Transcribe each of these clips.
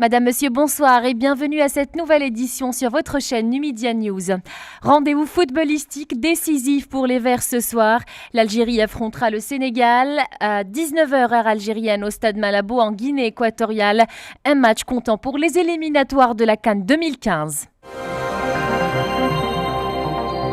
Madame, Monsieur, bonsoir et bienvenue à cette nouvelle édition sur votre chaîne Numidia News. Rendez-vous footballistique décisif pour les Verts ce soir. L'Algérie affrontera le Sénégal à 19h heure algérienne au stade Malabo en Guinée équatoriale. Un match comptant pour les éliminatoires de la CAN 2015.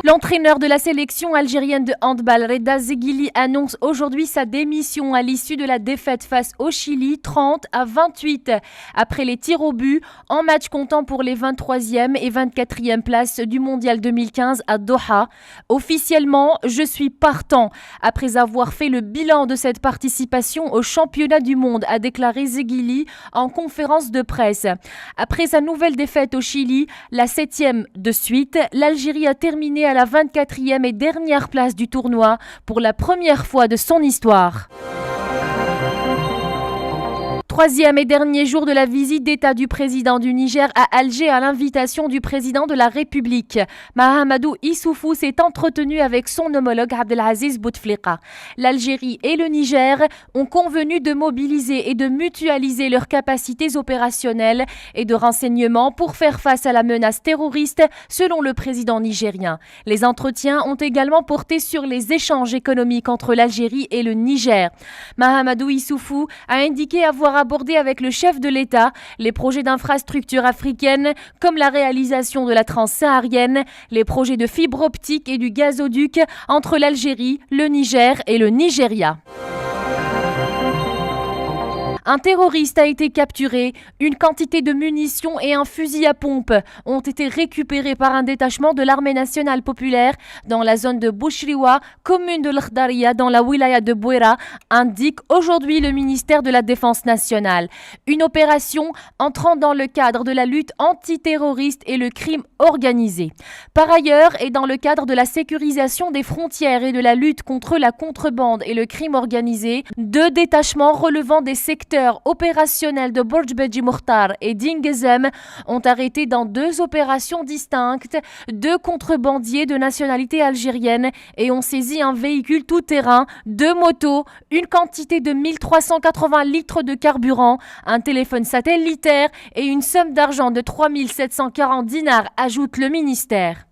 L'entraîneur de la sélection algérienne de handball, Reda Zeghili, annonce aujourd'hui sa démission à l'issue de la défaite face au Chili 30-28 après les tirs au but en match comptant pour les 23e et 24e places du Mondial 2015 à Doha. Officiellement, je suis partant après avoir fait le bilan de cette participation au championnat du monde, a déclaré Zeghili en conférence de presse. Après sa nouvelle défaite au Chili, la 7e de suite, l'Algérie a terminé à la 24e et dernière place du tournoi pour la première fois de son histoire. Troisième et dernier jour de la visite d'État du président du Niger à Alger à l'invitation du président de la République. Mahamadou Issoufou s'est entretenu avec son homologue Abdelaziz Bouteflika. L'Algérie et le Niger ont convenu de mobiliser et de mutualiser leurs capacités opérationnelles et de renseignement pour faire face à la menace terroriste, selon le président nigérien. Les entretiens ont également porté sur les échanges économiques entre l'Algérie et le Niger. Mahamadou Issoufou a indiqué avoir abordé avec le chef de l'État les projets d'infrastructures africaines comme la réalisation de la transsaharienne, les projets de fibre optique et du gazoduc entre l'Algérie, le Niger et le Nigeria. Un terroriste a été capturé, une quantité de munitions et un fusil à pompe ont été récupérés par un détachement de l'armée nationale populaire dans la zone de Bouchriwa, commune de l'Khdaria dans la wilaya de Bouera, indique aujourd'hui le ministère de la Défense nationale. Une opération entrant dans le cadre de la lutte antiterroriste et le crime organisé. Par ailleurs, et dans le cadre de la sécurisation des frontières et de la lutte contre la contrebande et le crime organisé, 2 détachements relevant des secteurs opérationnels de Borj Beji Mokhtar et d'Ingezem ont arrêté dans 2 opérations distinctes 2 contrebandiers de nationalité algérienne et ont saisi un véhicule tout-terrain, 2 motos, une quantité de 1380 litres de carburant, un téléphone satellitaire et une somme d'argent de 3740 dinars, ajoute le ministère.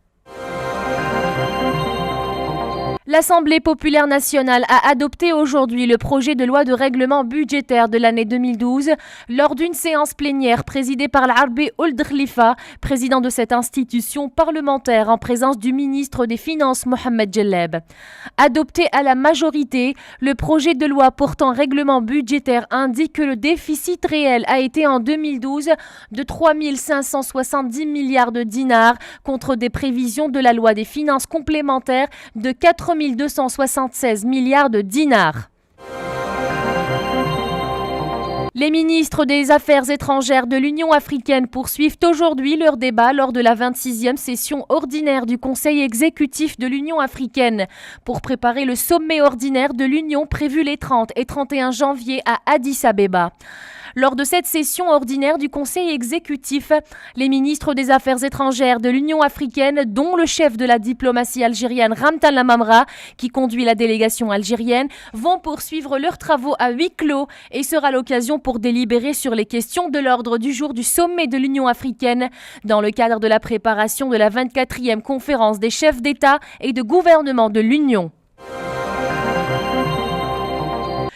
L'Assemblée populaire nationale a adopté aujourd'hui le projet de loi de règlement budgétaire de l'année 2012 lors d'une séance plénière présidée par l'Arbi Ould Khalifa, président de cette institution parlementaire en présence du ministre des Finances Mohamed Jelleb. Adopté à la majorité, le projet de loi portant règlement budgétaire indique que le déficit réel a été en 2012 de 3 570 milliards de dinars contre des prévisions de la loi des finances complémentaires de 4 276 milliards de dinars. Les ministres des Affaires étrangères de l'Union africaine poursuivent aujourd'hui leur débat lors de la 26e session ordinaire du Conseil exécutif de l'Union africaine pour préparer le sommet ordinaire de l'Union prévu les 30 et 31 janvier à Addis Abeba. Lors de cette session ordinaire du Conseil exécutif, les ministres des Affaires étrangères de l'Union africaine, dont le chef de la diplomatie algérienne Ramtan Lamamra, qui conduit la délégation algérienne, vont poursuivre leurs travaux à huis clos et sera l'occasion pour délibérer sur les questions de l'ordre du jour du sommet de l'Union africaine dans le cadre de la préparation de la 24e conférence des chefs d'État et de gouvernement de l'Union.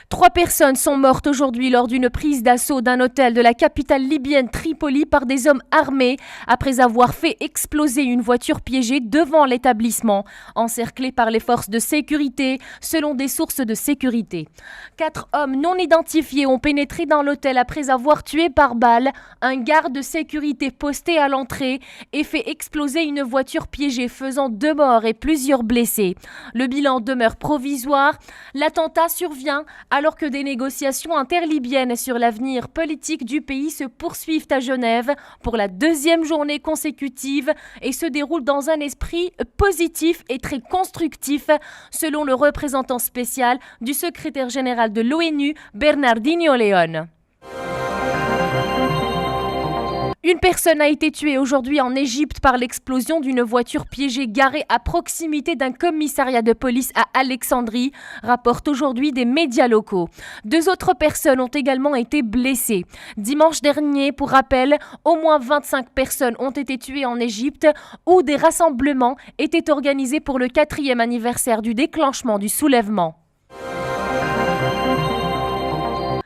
3 personnes sont mortes aujourd'hui lors d'une prise d'assaut d'un hôtel de la capitale libyenne Tripoli par des hommes armés après avoir fait exploser une voiture piégée devant l'établissement, encerclée par les forces de sécurité, selon des sources de sécurité. 4 hommes non identifiés ont pénétré dans l'hôtel après avoir tué par balle un garde de sécurité posté à l'entrée et fait exploser une voiture piégée, faisant 2 morts et plusieurs blessés. Le bilan demeure provisoire. L'attentat survient alors que des négociations interlibyennes sur l'avenir politique du pays se poursuivent à Genève pour la 2e journée consécutive et se déroulent dans un esprit positif et très constructif, selon le représentant spécial du secrétaire général de l'ONU, Bernardino León. Une personne a été tuée aujourd'hui en Égypte par l'explosion d'une voiture piégée garée à proximité d'un commissariat de police à Alexandrie, rapportent aujourd'hui des médias locaux. 2 autres personnes ont également été blessées. Dimanche dernier, pour rappel, au moins 25 personnes ont été tuées en Égypte où des rassemblements étaient organisés pour le 4e anniversaire du déclenchement du soulèvement.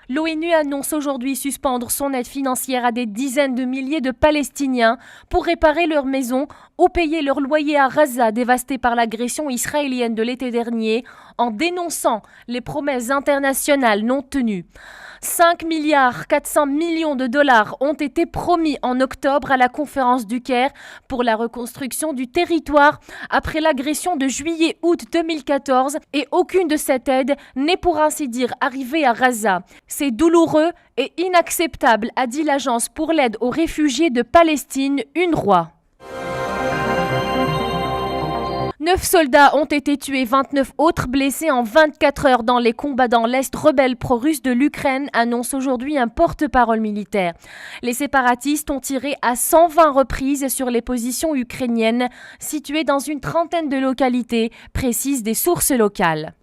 L'ONU annonce aujourd'hui suspendre son aide financière à des dizaines de milliers de Palestiniens pour réparer leurs maisons ou payer leur loyer à Gaza, dévasté par l'agression israélienne de l'été dernier, en dénonçant les promesses internationales non tenues. 5,4 milliards de dollars ont été promis en octobre à la conférence du Caire pour la reconstruction du territoire après l'agression de juillet-août 2014 et aucune de cette aide n'est pour ainsi dire arrivée à Gaza. C'est douloureux et inacceptable, a dit l'Agence pour l'aide aux réfugiés de Palestine, UNRWA. 9 soldats ont été tués, 29 autres blessés en 24 heures dans les combats dans l'Est rebelle pro-russe de l'Ukraine, annonce aujourd'hui un porte-parole militaire. Les séparatistes ont tiré à 120 reprises sur les positions ukrainiennes situées dans une trentaine de localités, précisent des sources locales.